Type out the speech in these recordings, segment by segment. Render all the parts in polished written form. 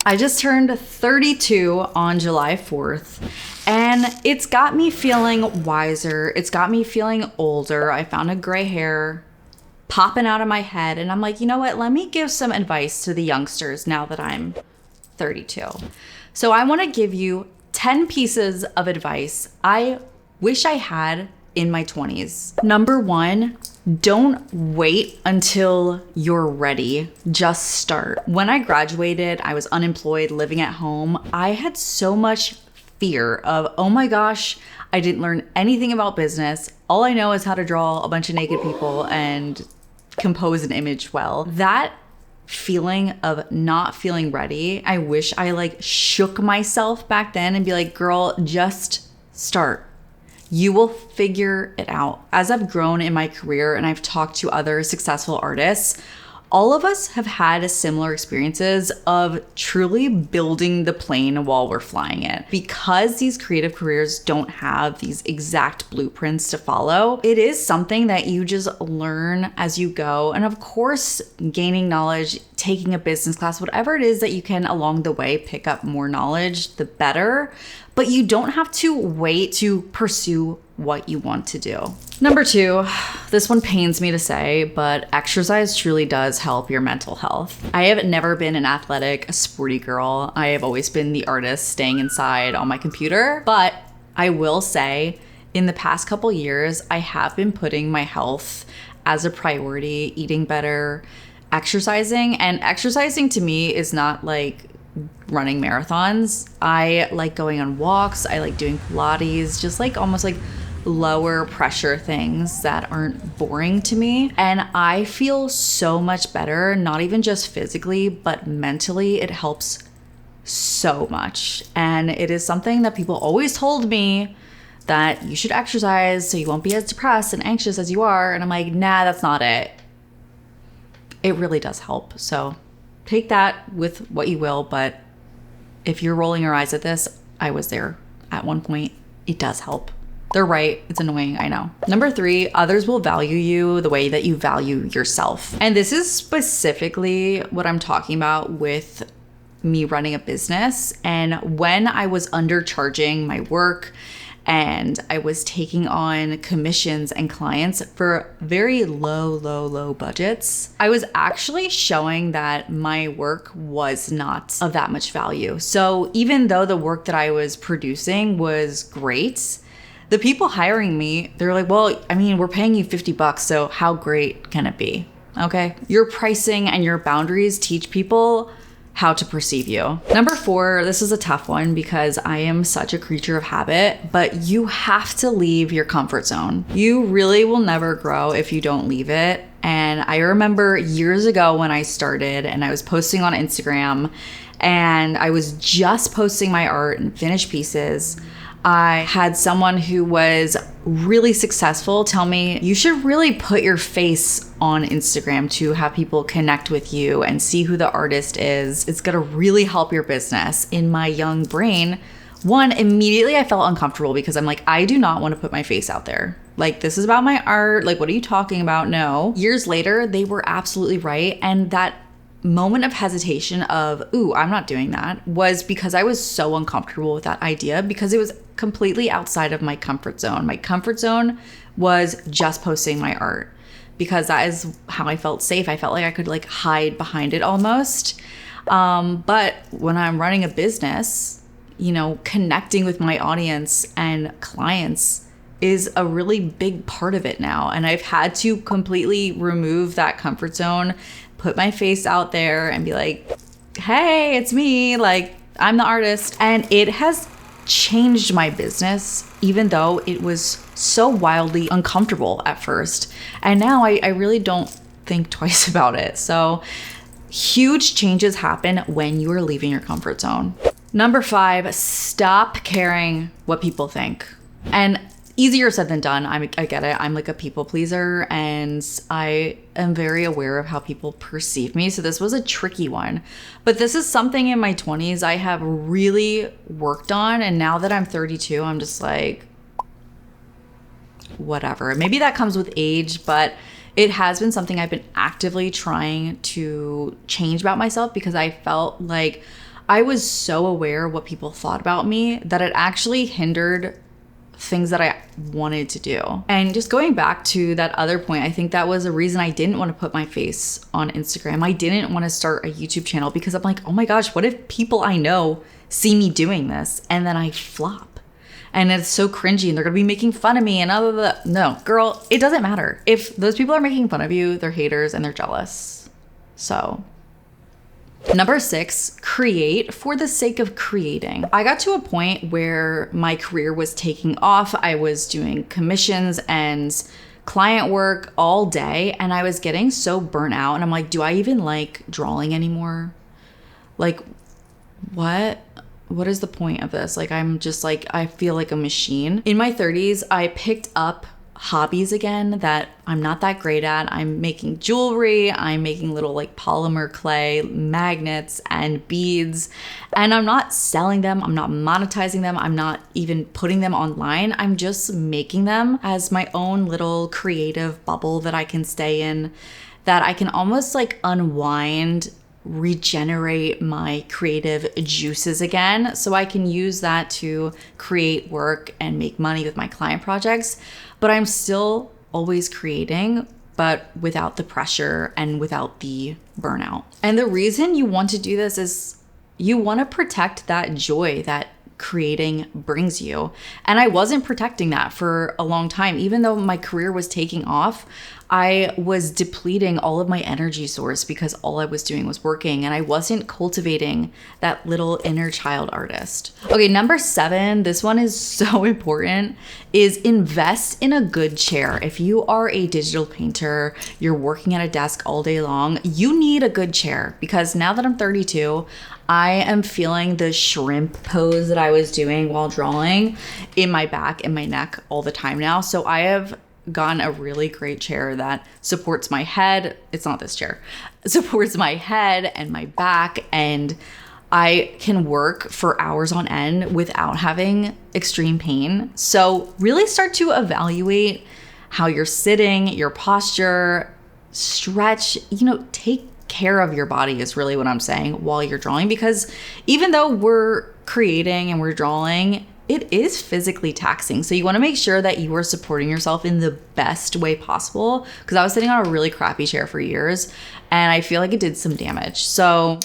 I just turned 32 on July 4th, and it's got me feeling wiser. It's got me feeling older. I found a gray hair popping out of my head, and I'm like, you know what? Let me give some advice to the youngsters now that I'm 32. So I want to give you 10 pieces of advice I wish I had in my 20s. Number one, don't wait until you're ready. Just start. When I graduated, I was unemployed, living at home. I had so much fear of, oh my gosh, I didn't learn anything about business. All I know is how to draw a bunch of naked people and compose an image well. That feeling of not feeling ready, I wish I shook myself back then and be like, girl, just start. You will figure it out. As I've grown in my career and I've talked to other successful artists, all of us have had similar experiences of truly building the plane while we're flying it. Because these creative careers don't have these exact blueprints to follow, it is something that you just learn as you go. And of course, gaining knowledge, taking a business class, whatever it is that you can along the way pick up more knowledge, the better. But you don't have to wait to pursue what you want to do. Number two, this one pains me to say, but exercise truly does help your mental health. I have never been an athletic, sporty girl. I have always been the artist staying inside on my computer. But I will say, in the past couple years, I have been putting my health as a priority, eating better, exercising. And exercising to me is not like running marathons. I like going on walks. I like doing Pilates, just almost lower pressure things that aren't boring to me. And I feel so much better, not even just physically, but mentally. It helps so much. And it is something that people always told me, that you should exercise so you won't be as depressed and anxious as you are. And I'm like, nah, that's not it. It really does help. So take that with what you will, but if you're rolling your eyes at this, I was there at one point. It does help. They're right. It's annoying, I know. Number three, others will value you the way that you value yourself. And this is specifically what I'm talking about with me running a business. And when I was undercharging my work and I was taking on commissions and clients for very low budgets, I was actually showing that my work was not of that much value. So even though the work that I was producing was great, the people hiring me, they're like, well, I mean, we're paying you $50, so how great can it be? Okay. Your pricing and your boundaries teach people how to perceive you. Number four, this is a tough one because I am such a creature of habit, but you have to leave your comfort zone. You really will never grow if you don't leave it. And I remember years ago when I started and I was posting on Instagram and I was just posting my art and finished pieces, I had someone who was really successful tell me, you should really put your face on Instagram to have people connect with you and see who the artist is. It's gonna really help your business. In my young brain, one, immediately I felt uncomfortable because I'm like, I do not want to put my face out there. This is about my art. What are you talking about? No. Years later, they were absolutely right. And that moment of hesitation of, ooh, I'm not doing that, was because I was so uncomfortable with that idea because it was completely outside of my comfort zone. My comfort zone was just posting my art because that is how I felt safe. I felt like I could hide behind it almost. But when I'm running a business, connecting with my audience and clients is a really big part of it now. And I've had to completely remove that comfort zone, put my face out there and be like, hey, it's me. I'm the artist. And it has changed my business, even though it was so wildly uncomfortable at first. And now I really don't think twice about it. So huge changes happen when you are leaving your comfort zone. Number five, stop caring what people think. And easier said than done. I get it. I'm a people pleaser and I am very aware of how people perceive me. So this was a tricky one. But this is something in my 20s I have really worked on. And now that I'm 32, I'm just whatever. Maybe that comes with age, but it has been something I've been actively trying to change about myself because I felt like I was so aware what people thought about me that it actually hindered things that I wanted to do. And just going back to that other point, I think that was a reason I didn't want to put my face on Instagram. I didn't want to start a YouTube channel because I'm like, oh my gosh, what if people I know see me doing this and then I flop? And it's so cringy and they're gonna be making fun of me and all of that. No, girl, it doesn't matter. If those people are making fun of you, they're haters and they're jealous. So number 6, create for the sake of creating. I got to a point where my career was taking off. I was doing commissions and client work all day and I was getting so burnt out. And I'm like, do I even like drawing anymore? Like, what is the point of this? Like, I'm just like, I feel like a machine. In my 30s, I picked up hobbies again that I'm not that great at. I'm making jewelry, I'm making little like polymer clay magnets and beads, and I'm not selling them, I'm not monetizing them, I'm not even putting them online. I'm just making them as my own little creative bubble that I can stay in, that I can almost like unwind, regenerate my creative juices again, so I can use that to create work and make money with my client projects. But I'm still always creating, but without the pressure and without the burnout. And the reason you want to do this is you want to protect that joy that creating brings you. And I wasn't protecting that for a long time. Even though my career was taking off, I was depleting all of my energy source because all I was doing was working and I wasn't cultivating that little inner child artist. Okay, number 7, this one is so important, is invest in a good chair. If you are a digital painter, you're working at a desk all day long, you need a good chair, because now that I'm 32, I am feeling the shrimp pose that I was doing while drawing in my back and my neck all the time now. So I have gotten a really great chair that supports my head. It's not this chair. It supports my head and my back, and I can work for hours on end without having extreme pain. So really start to evaluate how you're sitting, your posture, stretch, take care of your body is really what I'm saying while you're drawing, because even though we're creating and we're drawing, it is physically taxing. So you want to make sure that you are supporting yourself in the best way possible, because I was sitting on a really crappy chair for years and I feel like it did some damage. So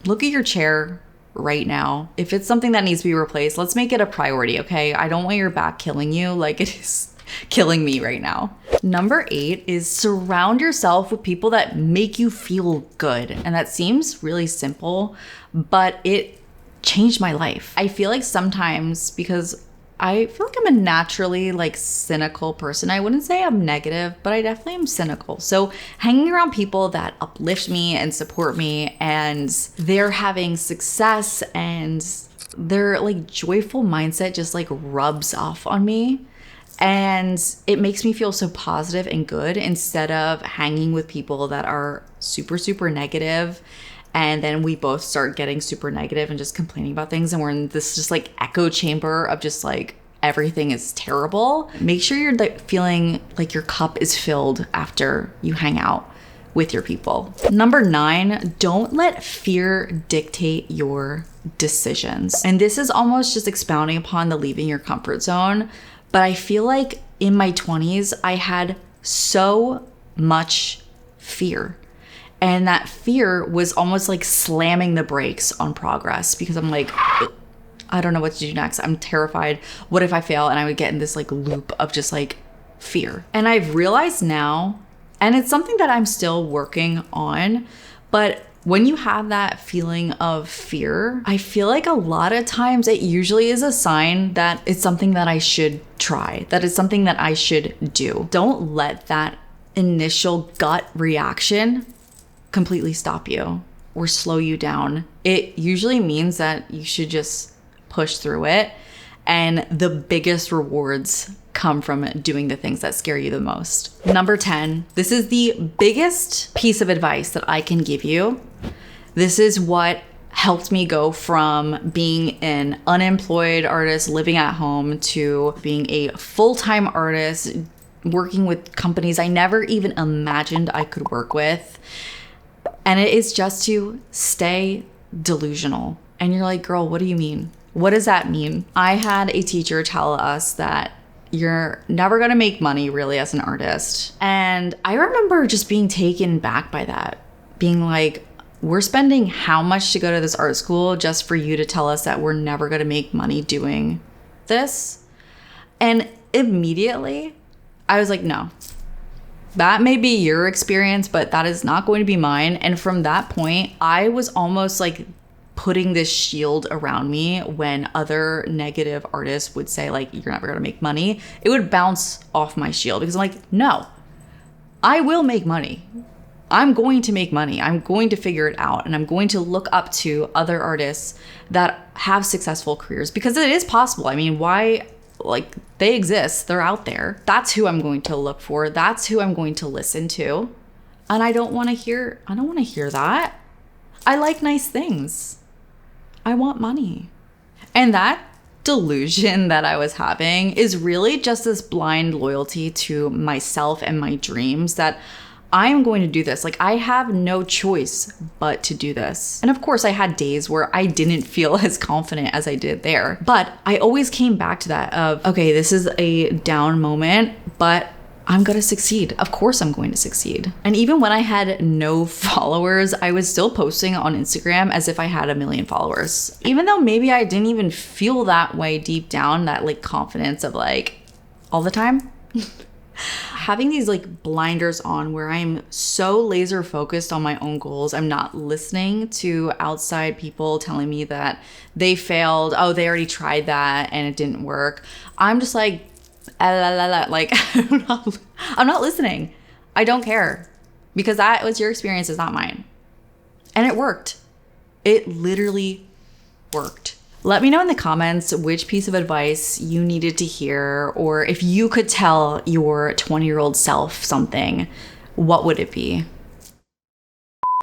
look at your chair right now. If it's something that needs to be replaced, let's make it a priority, okay? I don't want your back killing you like it is killing me right now. Number 8 is surround yourself with people that make you feel good. And that seems really simple, but it changed my life. I feel like sometimes, because I feel like I'm a naturally like cynical person. I wouldn't say I'm negative, but I definitely am cynical. So hanging around people that uplift me and support me, and they're having success and their like joyful mindset just like rubs off on me. And it makes me feel so positive and good, instead of hanging with people that are super, super negative. And then we both start getting super negative and just complaining about things. And we're in this just like echo chamber of just like everything is terrible. Make sure you're like feeling like your cup is filled after you hang out with your people. Number 9, don't let fear dictate your decisions. And this is almost just expounding upon the leaving your comfort zone. But I feel like in my 20s, I had so much fear. And that fear was almost like slamming the brakes on progress, because I'm like, I don't know what to do next. I'm terrified. What if I fail? And I would get in this like loop of just like fear. And I've realized now, and it's something that I'm still working on, but when you have that feeling of fear, I feel like a lot of times it usually is a sign that it's something that I should try, that it's something that I should do. Don't let that initial gut reaction completely stop you or slow you down. It usually means that you should just push through it. And the biggest rewards come from doing the things that scare you the most. Number 10, this is the biggest piece of advice that I can give you. This is what helped me go from being an unemployed artist living at home to being a full-time artist working with companies I never even imagined I could work with. And it is just to stay delusional. And you're like, girl, what do you mean? What does that mean? I had a teacher tell us that you're never gonna make money really as an artist. And I remember just being taken back by that, being like, we're spending how much to go to this art school just for you to tell us that we're never gonna make money doing this? And immediately I was like, no, that may be your experience, but that is not going to be mine. And from that point, I was almost like putting this shield around me when other negative artists would say like, you're never gonna make money. It would bounce off my shield because I'm like, no, I will make money. I'm going to make money. I'm going to figure it out. And I'm going to look up to other artists that have successful careers because it is possible. I mean, why? Like, they exist. They're out there. That's who I'm going to look for. That's who I'm going to listen to. And I don't want to hear that. I like nice things. I want money. And that delusion that I was having is really just this blind loyalty to myself and my dreams that I am going to do this. Like, I have no choice but to do this. And of course, I had days where I didn't feel as confident as I did there. But I always came back to that of, okay, this is a down moment, but I'm going to succeed. Of course I'm going to succeed. And even when I had no followers, I was still posting on Instagram as if I had 1 million followers. Even though maybe I didn't even feel that way deep down, that like confidence of like all the time. Having these like blinders on where I'm so laser focused on my own goals. I'm not listening to outside people telling me that they failed. Oh, they already tried that and it didn't work. I'm just like, like I'm not listening. I don't care because that was your experience, is not mine. And it worked. It literally worked. Let me know in the comments which piece of advice you needed to hear, or if you could tell your 20-year-old self something, what would it be?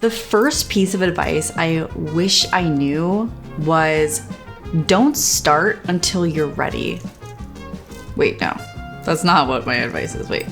The first piece of advice I wish I knew was don't start until you're ready. Wait, no, that's not what my advice is. Wait.